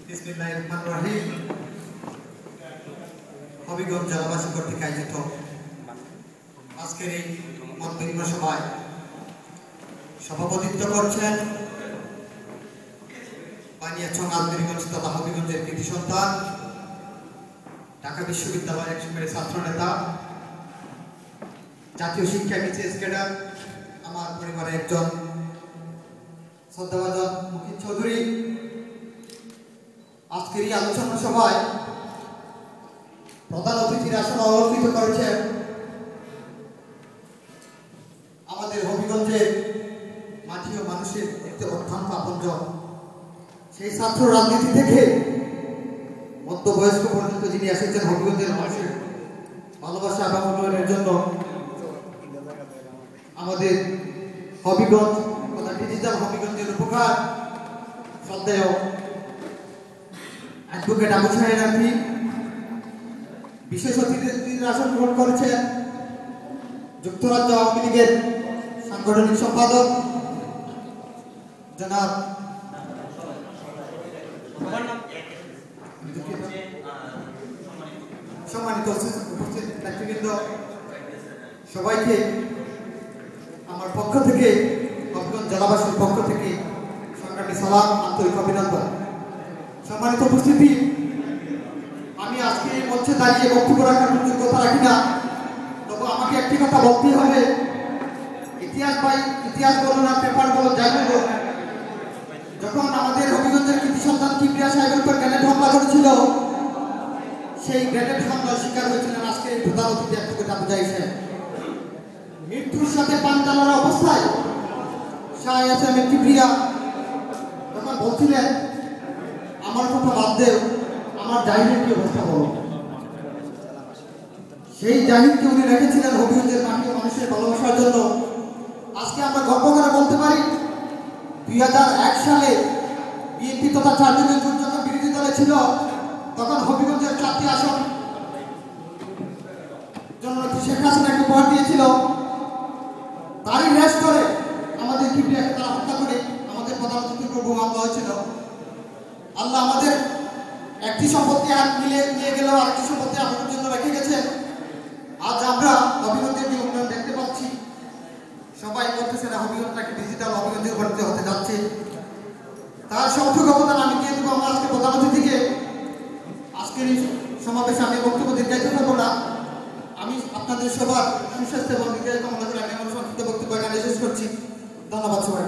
বিসমিল্লাহিররহমানিররহিম। হবিগঞ্জ জেলাবাসী কর্তৃক আয়োজিত আজকের এই মত বিনিময় সভায় সভাপতিত্ব করছেন বানিয়াচং আলবেরিগঞ্জ তথা হবিগঞ্জের কৃতি সন্তান, ঢাকা বিশ্ববিদ্যালয়ের একসময়ের ছাত্র নেতা, জাতীয় শিক্ষা বিসিএস ক্যাডার, আমার পরিবারের একজন শ্রদ্ধাভাজন মুকিত চৌধুরী। আজকের এই আলোচনা সভায় প্রধান অতিথির আসন অলঙ্কৃত করেছেন আমাদের হবিগঞ্জের মাটি ও মানুষের একটি অত্যন্ত আপনজন, সেই ছাত্র রাজনীতি থেকে মধ্যবয়স্ক পর্যন্ত যিনি এসেছেন হবিগঞ্জের মানুষের ভালোবাসা এবং উন্নয়নের জন্য। আমাদের হবিগঞ্জ তথা ডিজিটাল হবিগঞ্জের উপকার শ্রদ্ধেয় অ্যাডভোকেট আবু সাহেব রাফি। বিশেষ অতিথির আসন গ্রহণ করেছেন যুক্তরাজ্য আওয়ামী লীগের সাংগঠনিক সম্পাদক জনাব সম্মানিত উপস্থিত নেতৃবৃন্দ, সবাইকে আমার পক্ষ থেকে, হবিগঞ্জ জেলাবাসীর পক্ষ থেকে সংগ্রামী সালাম, আন্তরিক অভিনন্দন। সম্মানিত উপস্থিতি, আমি আজকে এই মঞ্চে দাঁড়িয়ে বক্তব্য রাখার যোগ্যতা রাখি না, তবু আমাকে একটি কথা বলতে হবে। ইতিহাস বলুন আর পেপার বলুন, যাই বলুন, যখন আমাদের হবিগঞ্জের কৃতি সন্তান কিবরিয়া সাহেবের উপর গ্রেনেড হামলা করেছিল, সেই গ্রেনেড হামলার শিকার হয়েছিলেন আজকে এই প্রধান অতিথি অ্যাডভোকেট আবু সাহেব। মৃত্যুর সাথে পান চালানোর অবস্থায় শাহ এসএম কিবরিয়া তখন বলছিলেন, আমার কথা বাদ দেও, আমার জাহিদের কি অবস্থা বলো। সেই জাহিদকে উনি রেখেছিলেন হবিগঞ্জের মাটি ও মানুষের ভালোবাসার জন্য। আজকে আমরা গর্ব করে বলতে পারি, 2001 সালে বিএনপি তথা চারজনের জোট যখন বিরোধী দলে ছিল, তখন হবিগঞ্জের 4টি আসন জননেত্রী শেখ হাসিনাকে উপহার দিয়েছিল। তারই রেস করে আমাদের কিবরিয়াকে তারা হত্যা করে আমাদের প্রধান অতিথির উপর বোমা হামলা হয়েছিল। আল্লাহ আমাদের একটি সম্পত্তি আর নিয়ে গেলেও আরেকটি সম্পত্তি আমাদের জন্য রেখে গেছে। আজ আমরা হবিগঞ্জের যে উন্নয়ন দেখতে পাচ্ছি, সবাই বলতেছে না হবিগঞ্জটাকে ডিজিটাল হবিগঞ্জে পরিণত হতে যাচ্ছে। তার সঠিক অবদান আমি দিয়ে দেবো আমার আজকে প্রধান অতিথিকে। আজকের এই সমাবেশে আমি বক্তব্য দীর্ঘায়িত করবো না। আমি আপনাদের সবার সুস্বাস্থ্য এবং দীর্ঘায়ু কামনা করে আমি আমার সংক্ষিপ্ত বক্তব্য এখানে শেষ করছি। ধন্যবাদ সবাই।